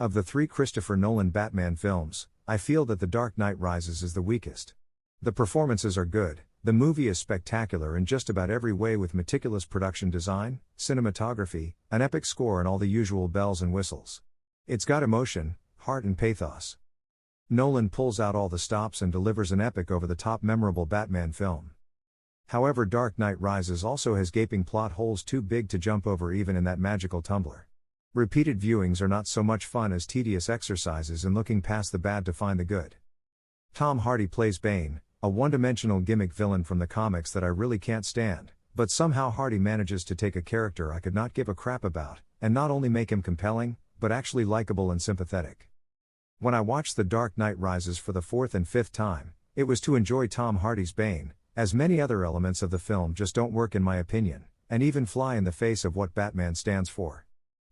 Of the three Christopher Nolan Batman films, I feel that The Dark Knight Rises is the weakest. The performances are good, the movie is spectacular in just about every way with meticulous production design, cinematography, an epic score and all the usual bells and whistles. It's got emotion, heart and pathos. Nolan pulls out all the stops and delivers an epic over-the-top memorable Batman film. However, Dark Knight Rises also has gaping plot holes too big to jump over even in that magical tumbler. Repeated viewings are not so much fun as tedious exercises in looking past the bad to find the good. Tom Hardy plays Bane, a one-dimensional gimmick villain from the comics that I really can't stand, but somehow Hardy manages to take a character I could not give a crap about, and not only make him compelling, but actually likable and sympathetic. When I watched The Dark Knight Rises for the fourth and fifth time, it was to enjoy Tom Hardy's Bane, as many other elements of the film just don't work in my opinion, and even fly in the face of what Batman stands for.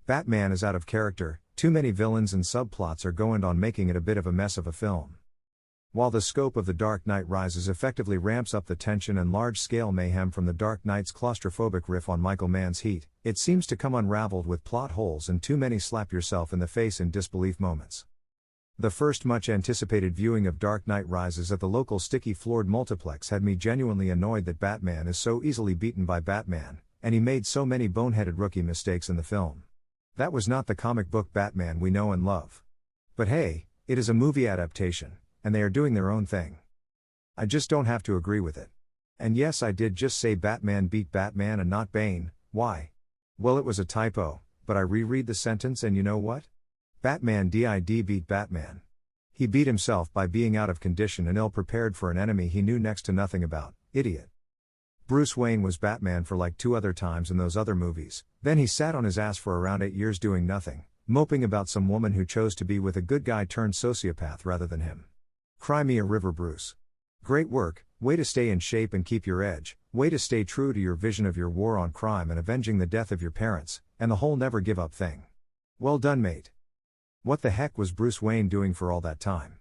Batman is out of character, too many villains and subplots are going on making it a bit of a mess of a film. While the scope of The Dark Knight Rises effectively ramps up the tension and large-scale mayhem from The Dark Knight's claustrophobic riff on Michael Mann's Heat, it seems to come unraveled with plot holes and too many slap-yourself-in-the-face in disbelief moments. The first much-anticipated viewing of Dark Knight Rises at the local sticky-floored multiplex had me genuinely annoyed that Batman is so easily beaten by Batman, and he made so many boneheaded rookie mistakes in the film. That was not the comic book Batman we know and love. But hey, it is a movie adaptation, and they are doing their own thing. I just don't have to agree with it. And yes, I did just say Batman beat Batman and not Bane. Why? Well, it was a typo, but I reread the sentence and you know what? Batman did beat Batman. He beat himself by being out of condition and ill-prepared for an enemy he knew next to nothing about, idiot. Bruce Wayne was Batman for like 2 other times in those other movies, then he sat on his ass for around 8 years doing nothing, moping about some woman who chose to be with a good guy turned sociopath rather than him. Cry me a river, Bruce. Great work, way to stay in shape and keep your edge, way to stay true to your vision of your war on crime and avenging the death of your parents, and the whole never give up thing. Well done, mate. What the heck was Bruce Wayne doing for all that time?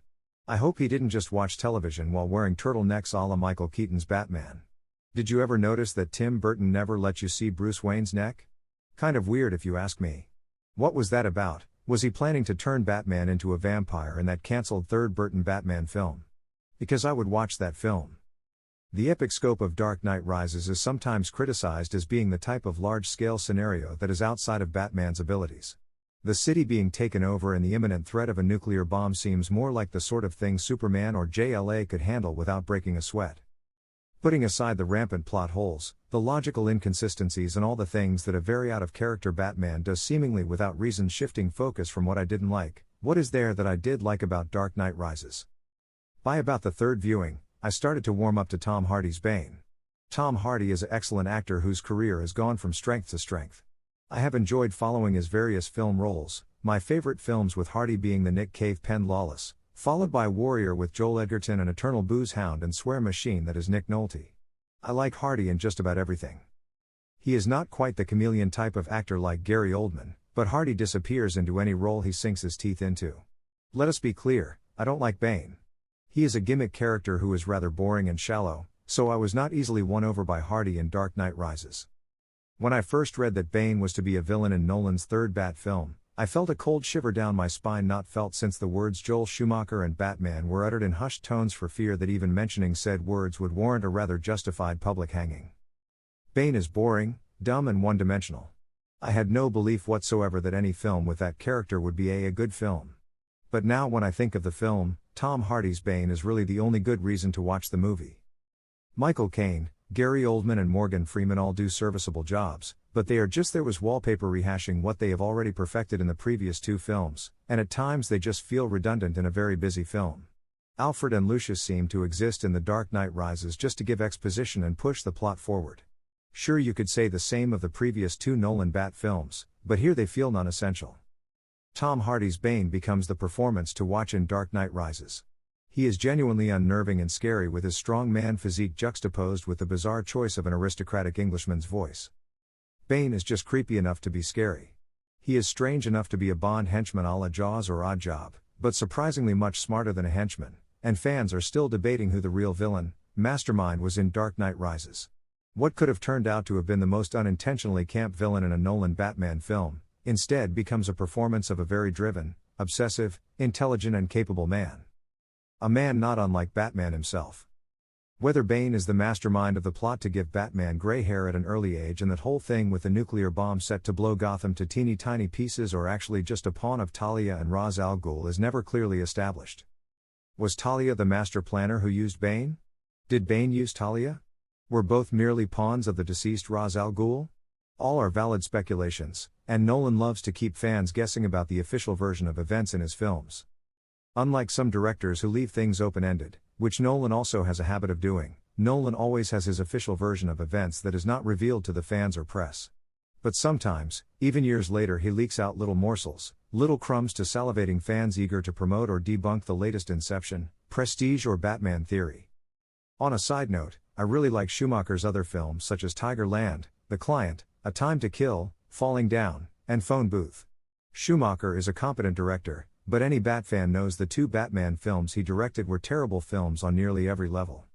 I hope he didn't just watch television while wearing turtlenecks a la Michael Keaton's Batman. Did you ever notice that Tim Burton never let you see Bruce Wayne's neck? Kind of weird if you ask me. What was that about? Was he planning to turn Batman into a vampire in that cancelled third Burton Batman film? Because I would watch that film. The epic scope of Dark Knight Rises is sometimes criticized as being the type of large-scale scenario that is outside of Batman's abilities. The city being taken over and the imminent threat of a nuclear bomb seems more like the sort of thing Superman or JLA could handle without breaking a sweat. Putting aside the rampant plot holes, the logical inconsistencies and all the things that a very out-of-character Batman does seemingly without reason, shifting focus from what I didn't like, what is there that I did like about Dark Knight Rises? By about the third viewing, I started to warm up to Tom Hardy's Bane. Tom Hardy is an excellent actor whose career has gone from strength to strength. I have enjoyed following his various film roles, my favorite films with Hardy being the Nick Cave-penned Lawless, followed by Warrior with Joel Edgerton and Eternal Booze Hound and Swear Machine that is Nick Nolte. I like Hardy in just about everything. He is not quite the chameleon type of actor like Gary Oldman, but Hardy disappears into any role he sinks his teeth into. Let us be clear, I don't like Bane. He is a gimmick character who is rather boring and shallow, so I was not easily won over by Hardy in Dark Knight Rises. When I first read that Bane was to be a villain in Nolan's third Bat film, I felt a cold shiver down my spine, not felt since the words Joel Schumacher and Batman were uttered in hushed tones for fear that even mentioning said words would warrant a rather justified public hanging. Bane is boring, dumb and one-dimensional. I had no belief whatsoever that any film with that character would be a good film. But now when I think of the film, Tom Hardy's Bane is really the only good reason to watch the movie. Michael Caine, Gary Oldman and Morgan Freeman all do serviceable jobs, but they are just there as wallpaper rehashing what they have already perfected in the previous 2 films, and at times they just feel redundant in a very busy film. Alfred and Lucius seem to exist in The Dark Knight Rises just to give exposition and push the plot forward. Sure, you could say the same of the previous 2 Nolan Bat films, but here they feel non-essential. Tom Hardy's Bane becomes the performance to watch in Dark Knight Rises. He is genuinely unnerving and scary with his strong man physique juxtaposed with the bizarre choice of an aristocratic Englishman's voice. Bane is just creepy enough to be scary. He is strange enough to be a Bond henchman a la Jaws or Oddjob, but surprisingly much smarter than a henchman, and fans are still debating who the real villain, mastermind was in Dark Knight Rises. What could have turned out to have been the most unintentionally camp villain in a Nolan Batman film, instead becomes a performance of a very driven, obsessive, intelligent and capable man. A man not unlike Batman himself. Whether Bane is the mastermind of the plot to give Batman gray hair at an early age and that whole thing with the nuclear bomb set to blow Gotham to teeny tiny pieces or actually just a pawn of Talia and Ra's al Ghul is never clearly established. Was Talia the master planner who used Bane? Did Bane use Talia? Were both merely pawns of the deceased Ra's al Ghul? All are valid speculations, and Nolan loves to keep fans guessing about the official version of events in his films. Unlike some directors who leave things open-ended, which Nolan also has a habit of doing, Nolan always has his official version of events that is not revealed to the fans or press. But sometimes, even years later, he leaks out little morsels, little crumbs to salivating fans eager to promote or debunk the latest Inception, Prestige or Batman theory. On a side note, I really like Schumacher's other films such as Tigerland, The Client, A Time to Kill, Falling Down, and Phone Booth. Schumacher is a competent director, but any Batfan knows the two Batman films he directed were terrible films on nearly every level.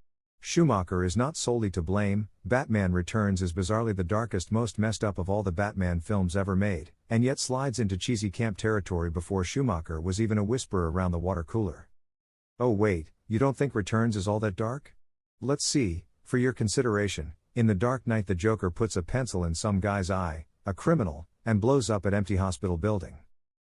Schumacher is not solely to blame. Batman Returns is bizarrely the darkest, most messed up of all the Batman films ever made, and yet slides into cheesy camp territory before Schumacher was even a whisper around the water cooler. Oh wait, you don't think Returns is all that dark? Let's see, for your consideration, in The Dark Knight the Joker puts a pencil in some guy's eye, a criminal, and blows up an empty hospital building.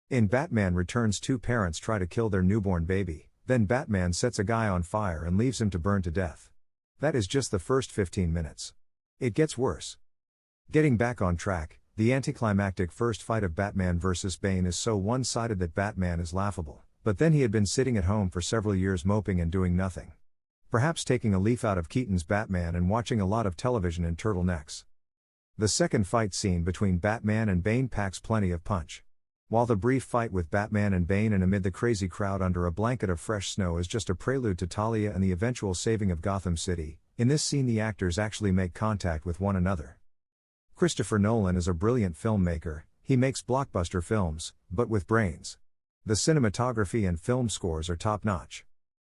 In Batman Returns, two parents try to kill their newborn baby, then Batman sets a guy on fire and leaves him to burn to death. That is just the first 15 minutes. It gets worse. Getting back on track, the anticlimactic first fight of Batman vs. Bane is so one-sided that Batman is laughable, but then he had been sitting at home for several years moping and doing nothing. Perhaps taking a leaf out of Keaton's Batman and watching a lot of television in turtlenecks. The second fight scene between Batman and Bane packs plenty of punch. While the brief fight with Batman and Bane and amid the crazy crowd under a blanket of fresh snow is just a prelude to Talia and the eventual saving of Gotham City, in this scene the actors actually make contact with one another. Christopher Nolan is a brilliant filmmaker. He makes blockbuster films, but with brains. The cinematography and film scores are top-notch.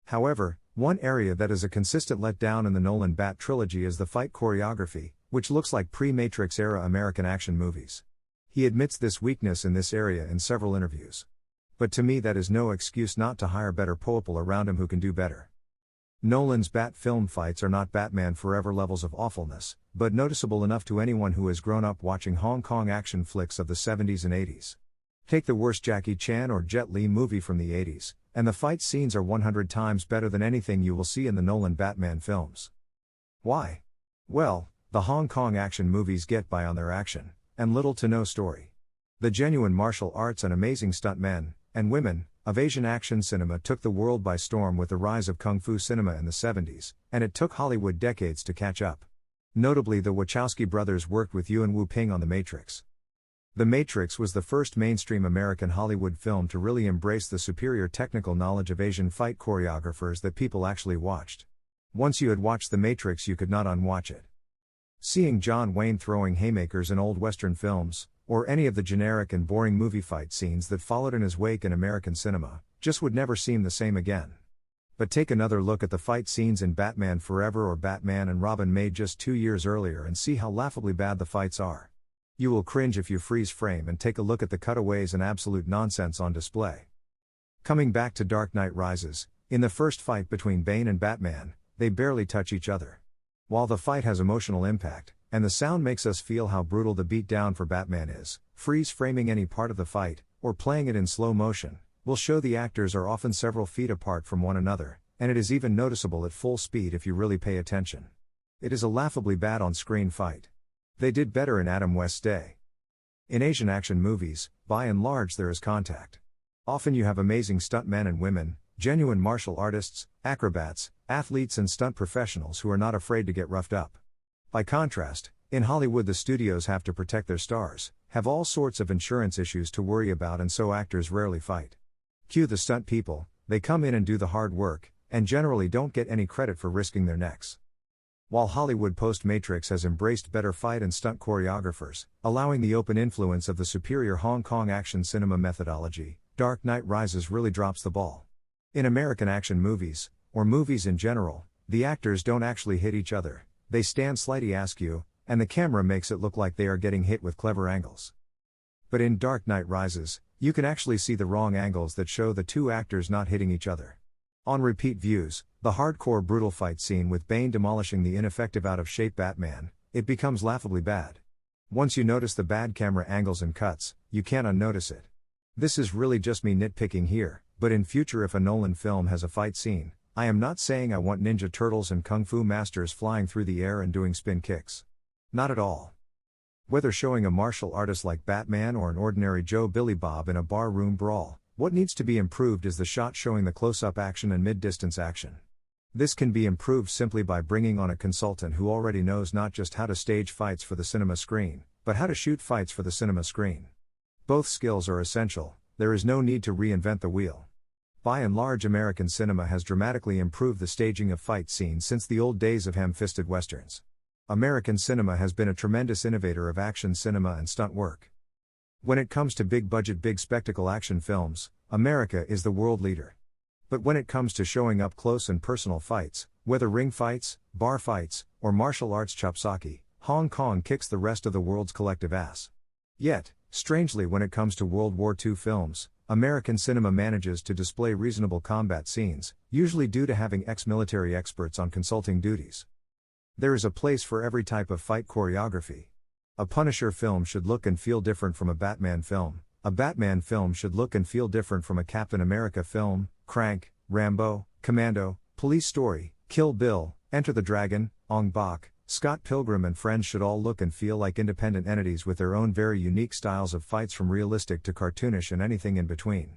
However, one area that is a consistent letdown in the Nolan Bat trilogy is the fight choreography, which looks like pre-Matrix era American action movies. He admits this weakness in this area in several interviews. But to me that is no excuse not to hire better people around him who can do better. Nolan's Bat film fights are not Batman Forever levels of awfulness, but noticeable enough to anyone who has grown up watching Hong Kong action flicks of the 70s and 80s. Take the worst Jackie Chan or Jet Li movie from the 80s, and the fight scenes are 100 times better than anything you will see in the Nolan Batman films. Why? Well, the Hong Kong action movies get by on their action, and little to no story. The genuine martial arts and amazing stuntmen, and women, of Asian action cinema took the world by storm with the rise of Kung Fu cinema in the 70s, and it took Hollywood decades to catch up. Notably, the Wachowski brothers worked with Yuen Wu-ping on The Matrix. The Matrix was the first mainstream American Hollywood film to really embrace the superior technical knowledge of Asian fight choreographers that people actually watched. Once you had watched The Matrix, you could not unwatch it. Seeing John Wayne throwing haymakers in old Western films, or any of the generic and boring movie fight scenes that followed in his wake in American cinema, just would never seem the same again. But take another look at the fight scenes in Batman Forever or Batman and Robin made just 2 years earlier and see how laughably bad the fights are. You will cringe if you freeze frame and take a look at the cutaways and absolute nonsense on display. Coming back to Dark Knight Rises, in the first fight between Bane and Batman, they barely touch each other. While the fight has emotional impact, and the sound makes us feel how brutal the beatdown for Batman is, freeze framing any part of the fight, or playing it in slow motion, will show the actors are often several feet apart from one another, and it is even noticeable at full speed if you really pay attention. It is a laughably bad on-screen fight. They did better in Adam West's day. In Asian action movies, by and large there is contact. Often you have amazing stuntmen and women, genuine martial artists, acrobats, athletes and stunt professionals who are not afraid to get roughed up. By contrast, in Hollywood the studios have to protect their stars, have all sorts of insurance issues to worry about, and so actors rarely fight. Cue the stunt people, they come in and do the hard work, and generally don't get any credit for risking their necks. While Hollywood post-Matrix has embraced better fight and stunt choreographers, allowing the open influence of the superior Hong Kong action cinema methodology, Dark Knight Rises really drops the ball. In American action movies, or movies in general, the actors don't actually hit each other, they stand slightly askew, and the camera makes it look like they are getting hit with clever angles. But in Dark Knight Rises, You can actually see the wrong angles that show the two actors not hitting each other. On repeat views, the hardcore brutal fight scene with Bane demolishing the ineffective out-of-shape Batman, it becomes laughably bad. Once you notice the bad camera angles and cuts, you can't unnotice it. This is really just me nitpicking here, but in future if a Nolan film has a fight scene, I am not saying I want Ninja Turtles and Kung Fu masters flying through the air and doing spin kicks. Not at all. Whether showing a martial artist like Batman or an ordinary Joe Billy Bob in a bar-room brawl, what needs to be improved is the shot showing the close-up action and mid-distance action. This can be improved simply by bringing on a consultant who already knows not just how to stage fights for the cinema screen, but how to shoot fights for the cinema screen. Both skills are essential, there is no need to reinvent the wheel. By and large, American cinema has dramatically improved the staging of fight scenes since the old days of ham-fisted westerns. American cinema has been a tremendous innovator of action cinema and stunt work. When it comes to big-budget, big-spectacle action films, America is the world leader. But when it comes to showing up close and personal fights, whether ring fights, bar fights, or martial arts chopsaki, Hong Kong kicks the rest of the world's collective ass. Yet, strangely, when it comes to World War II films, American cinema manages to display reasonable combat scenes, usually due to having ex-military experts on consulting duties. There is a place for every type of fight choreography. A Punisher film should look and feel different from a Batman film. A Batman film should look and feel different from a Captain America film. Crank, Rambo, Commando, Police Story, Kill Bill, Enter the Dragon, Ong Bak, Scott Pilgrim and Friends should all look and feel like independent entities with their own very unique styles of fights, from realistic to cartoonish and anything in between.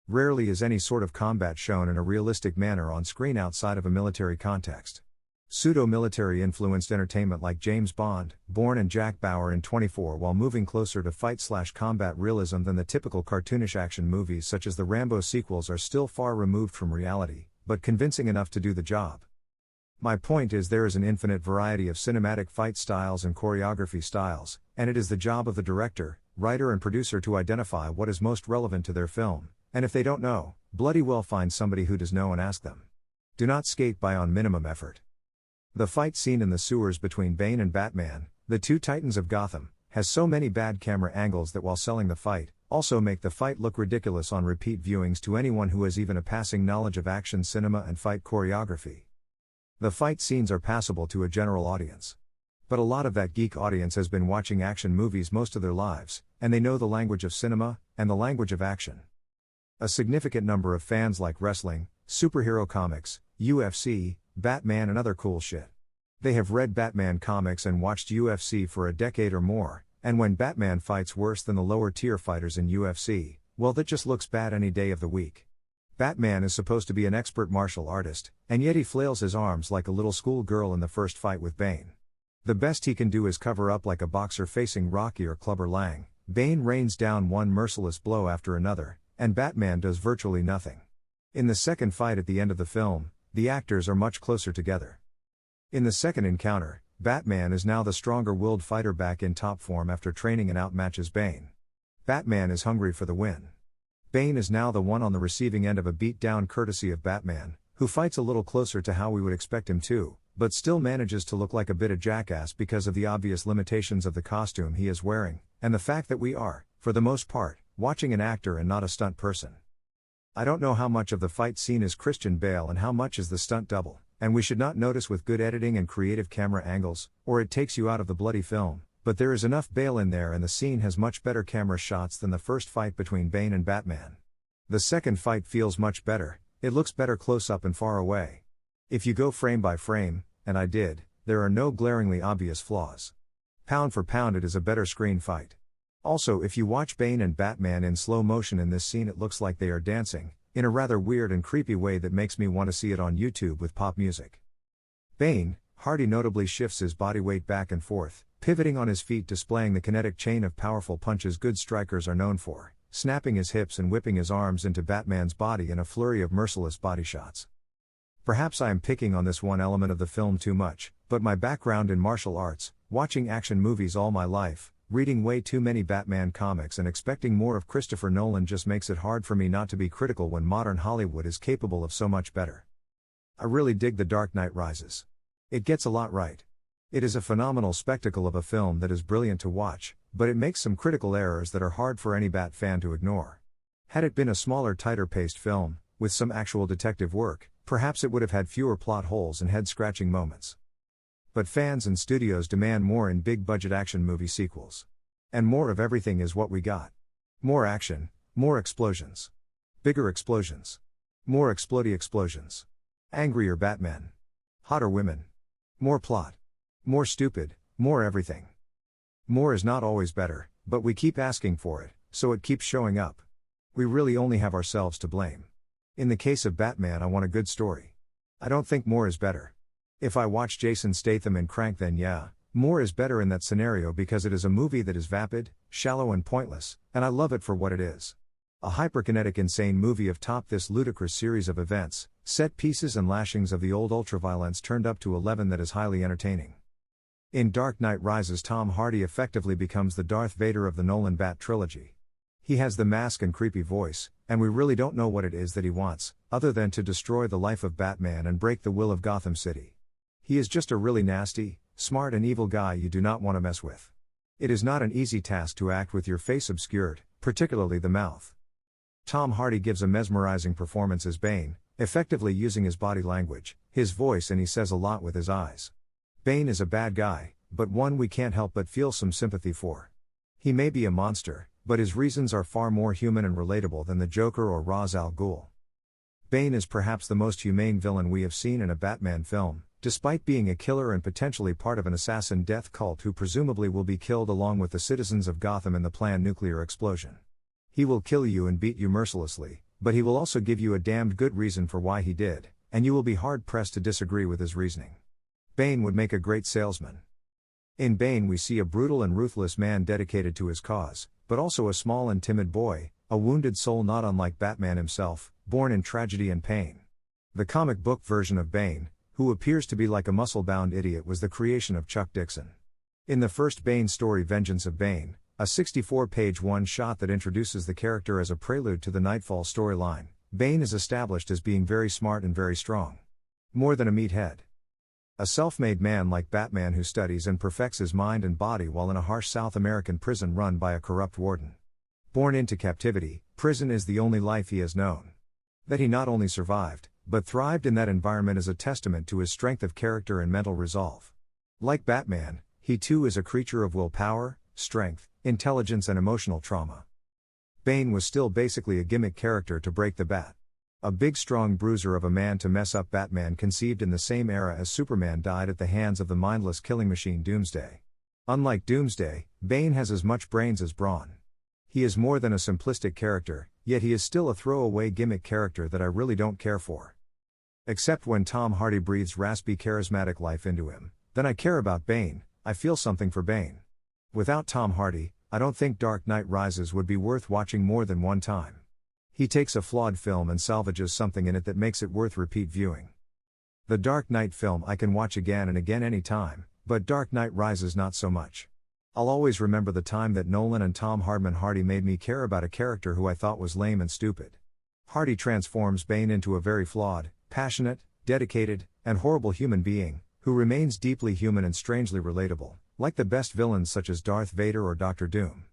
Rarely is any sort of combat shown in a realistic manner on screen outside of a military context. Pseudo-military influenced entertainment like James Bond, Bourne and Jack Bauer in 24, while moving closer to fight/combat realism than the typical cartoonish action movies such as the Rambo sequels, are still far removed from reality, but convincing enough to do the job. My point is, there is an infinite variety of cinematic fight styles and choreography styles, and it is the job of the director, writer and producer to identify what is most relevant to their film, and if they don't know, bloody well find somebody who does know and ask them. Do not skate by on minimum effort. The fight scene in the sewers between Bane and Batman, the two titans of Gotham, has so many bad camera angles that, while selling the fight, also make the fight look ridiculous on repeat viewings to anyone who has even a passing knowledge of action cinema and fight choreography. The fight scenes are passable to a general audience. But a lot of that geek audience has been watching action movies most of their lives, and they know the language of cinema, and the language of action. A significant number of fans like wrestling, superhero comics, UFC, Batman and other cool shit. They have read Batman comics and watched UFC for a decade or more, and when Batman fights worse than the lower tier fighters in UFC, well, that just looks bad any day of the week. Batman is supposed to be an expert martial artist, and yet he flails his arms like a little school girl in the first fight with Bane. The best he can do is cover up like a boxer facing Rocky or Clubber Lang. Bane rains down one merciless blow after another, and Batman does virtually nothing. In the second fight at the end of the film, the actors are much closer together. In the second encounter, Batman is now the stronger-willed fighter back in top form after training and outmatches Bane. Batman is hungry for the win. Bane is now the one on the receiving end of a beat-down courtesy of Batman, who fights a little closer to how we would expect him to, but still manages to look like a bit of jackass because of the obvious limitations of the costume he is wearing, and the fact that we are, for the most part, watching an actor and not a stunt person. I don't know how much of the fight scene is Christian Bale and how much is the stunt double, and we should not notice with good editing and creative camera angles, or it takes you out of the bloody film, but there is enough Bale in there and the scene has much better camera shots than the first fight between Bane and Batman. The second fight feels much better, it looks better close up and far away. If you go frame by frame, and I did, there are no glaringly obvious flaws. Pound for pound it is a better screen fight. Also, if you watch Bane and Batman in slow motion in this scene, it looks like they are dancing, in a rather weird and creepy way that makes me want to see it on YouTube with pop music. Bane, Hardy notably shifts his body weight back and forth, pivoting on his feet, displaying the kinetic chain of powerful punches good strikers are known for, snapping his hips and whipping his arms into Batman's body in a flurry of merciless body shots. Perhaps I am picking on this one element of the film too much, but my background in martial arts, watching action movies all my life, reading way too many Batman comics and expecting more of Christopher Nolan just makes it hard for me not to be critical when modern Hollywood is capable of so much better. I really dig The Dark Knight Rises. It gets a lot right. It is a phenomenal spectacle of a film that is brilliant to watch, but it makes some critical errors that are hard for any Bat fan to ignore. Had it been a smaller, tighter-paced film, with some actual detective work, perhaps it would have had fewer plot holes and head-scratching moments. But fans and studios demand more in big-budget action movie sequels. And more of everything is what we got. More action, more explosions. Bigger explosions. More explodey explosions. Angrier Batmen. Hotter women. More plot. More stupid, more everything. More is not always better, but we keep asking for it, so it keeps showing up. We really only have ourselves to blame. In the case of Batman, I want a good story. I don't think more is better. If I watch Jason Statham in Crank, then yeah, more is better in that scenario because it is a movie that is vapid, shallow and pointless, and I love it for what it is. A hyperkinetic insane movie of this ludicrous series of events, set pieces and lashings of the old ultraviolence turned up to 11 that is highly entertaining. In Dark Knight Rises, Tom Hardy effectively becomes the Darth Vader of the Nolan Bat trilogy. He has the mask and creepy voice, and we really don't know what it is that he wants, other than to destroy the life of Batman and break the will of Gotham City. He is just a really nasty, smart and evil guy you do not want to mess with. It is not an easy task to act with your face obscured, particularly the mouth. Tom Hardy gives a mesmerizing performance as Bane, effectively using his body language, his voice, and he says a lot with his eyes. Bane is a bad guy, but one we can't help but feel some sympathy for. He may be a monster, but his reasons are far more human and relatable than the Joker or Ra's al Ghul. Bane is perhaps the most humane villain we have seen in a Batman film, despite being a killer and potentially part of an assassin death cult who presumably will be killed along with the citizens of Gotham in the planned nuclear explosion. He will kill you and beat you mercilessly, but he will also give you a damned good reason for why he did, and you will be hard-pressed to disagree with his reasoning. Bane would make a great salesman. In Bane we see a brutal and ruthless man dedicated to his cause, but also a small and timid boy, a wounded soul not unlike Batman himself, born in tragedy and pain. The comic book version of Bane, who appears to be like a muscle-bound idiot, was the creation of Chuck Dixon. In the first Bane story, Vengeance of Bane, a 64-page one-shot that introduces the character as a prelude to the Nightfall storyline, Bane is established as being very smart and very strong. More than a meathead. A self-made man like Batman who studies and perfects his mind and body while in a harsh South American prison run by a corrupt warden. Born into captivity, prison is the only life he has known. That he not only survived, but thrived in that environment is a testament to his strength of character and mental resolve. Like Batman, he too is a creature of willpower, strength, intelligence and emotional trauma. Bane was still basically a gimmick character to break the bat. A big strong bruiser of a man to mess up Batman, conceived in the same era as Superman died at the hands of the mindless killing machine Doomsday. Unlike Doomsday, Bane has as much brains as brawn. He is more than a simplistic character, yet he is still a throwaway gimmick character that I really don't care for. Except when Tom Hardy breathes raspy charismatic life into him, then I care about Bane, I feel something for Bane. Without Tom Hardy, I don't think Dark Knight Rises would be worth watching more than one time. He takes a flawed film and salvages something in it that makes it worth repeat viewing. The Dark Knight film I can watch again and again anytime, but Dark Knight Rises not so much. I'll always remember the time that Nolan and Tom Hardman Hardy made me care about a character who I thought was lame and stupid. Hardy transforms Bane into a very flawed, passionate, dedicated, and horrible human being, who remains deeply human and strangely relatable, like the best villains such as Darth Vader or Dr. Doom.